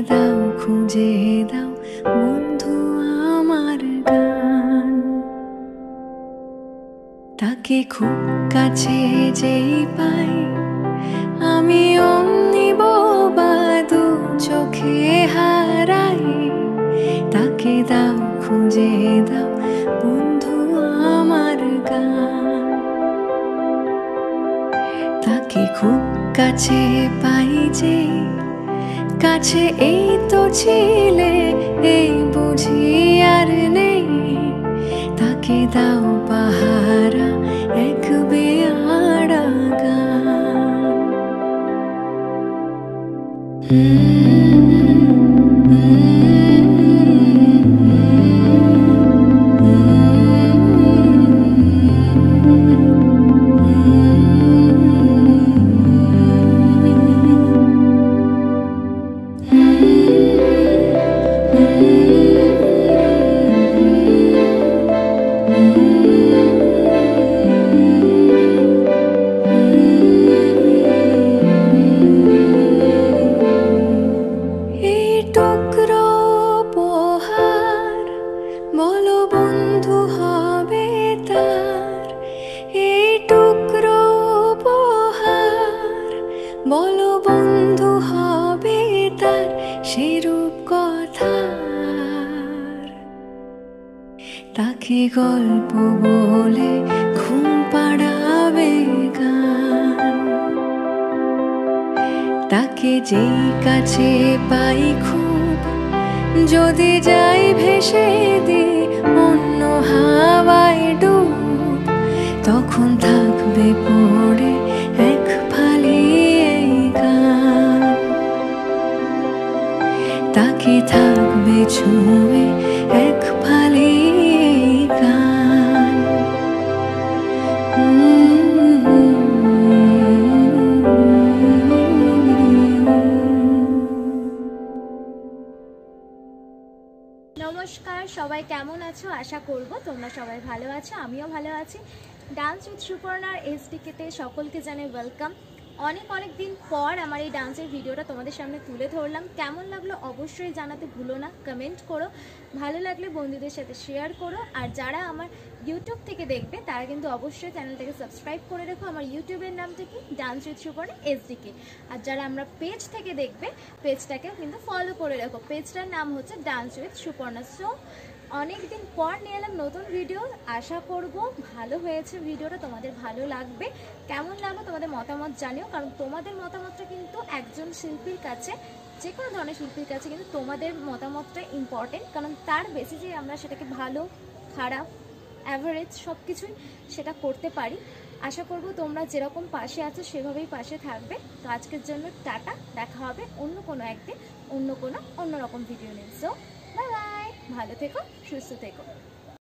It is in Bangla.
দাও খুঁজে দাও বন্ধু আমার গান। তাকে খুব কাছে যেই পাই আমি অমনি বোবা দু চোখে হারাই। তাকে দাও খুঁজে দাও বন্ধু আমার গান। তাকে খুব কাছে পাই যে কাছে এই তো ছিলে এই বুঝি আর নেই। তাকে দাও পাহারা এক বেয়াড়া গান। বলো বন্ধু হবে তার এই টুকরো উপহার। বলো বন্ধু হবে তার সেরূপ কথার। তাকে গল্প বলে ঘুম পাড়াবে গান। তাকে যেই কাছে পাই খুব যদি যাই ভেসে দি অন্য হাওয়ায় ডুব। তখন থাকবে পড়ে এক ফালি এই গান। তাকে থাকবে ছুঁয়ে এক ফালি এই গান। নমস্কার, সবাই কেমন আছো? আশা করব তোমরা সবাই ভালো আছো, আমিও ভালো আছি। ডান্স উইথ সুপর্ণার এসডিকেতে সকলকে জানাই ওয়েলকাম। অনেক দিন পর আমার এই ডান্সের ভিডিওটা তোমাদের সামনে তুলে ধরলাম। কেমন লাগলো অবশ্যই জানাতে ভুলো না, কমেন্ট করো। ভালো লাগলে বন্ধুদের সাথে শেয়ার করো। আর যারা আমার ইউটিউব থেকে দেখবে তারা কিন্তু অবশ্যই চ্যানেলটাকে সাবস্ক্রাইব করে রেখো। আমার ইউটিউবের নামটা কি, ডান্স উইথ সুপর্ণা এসডিকে। আর যারা আমরা পেজ থেকে দেখবে পেজটাকে কিন্তু ফলো করে রেখো। পেজটার নাম হচ্ছে ডান্স উইথ সুপর্ণা। সো অনেকদিন পর নিয়ে এলাম নতুন ভিডিও। আশা করব ভালো হয়েছে ভিডিওটা, তোমাদের ভালো লাগবে। কেমন লাগলো তোমাদের মতামত জানিও, কারণ তোমাদের মতামতটা কিন্তু একজন শিল্পীর কাছে, যে কোনো ধরনের শিল্পীর কাছে কিন্তু তোমাদের মতামতটা ইম্পর্টেন্ট। কারণ তার বেসিসে আমরা সেটাকে ভালো খারাপ অ্যাভারেজ সব কিছুই সেটা করতে পারি। আশা করব তোমরা যেরকম পাশে আছো সেভাবেই পাশে থাকবে। তো আজকের জন্য টাটা, দেখা হবে অন্য কোনো একদিন অন্যরকম ভিডিও নিয়ে। সো বাই বাই, ভালো থেকো, সুস্থ থেকো।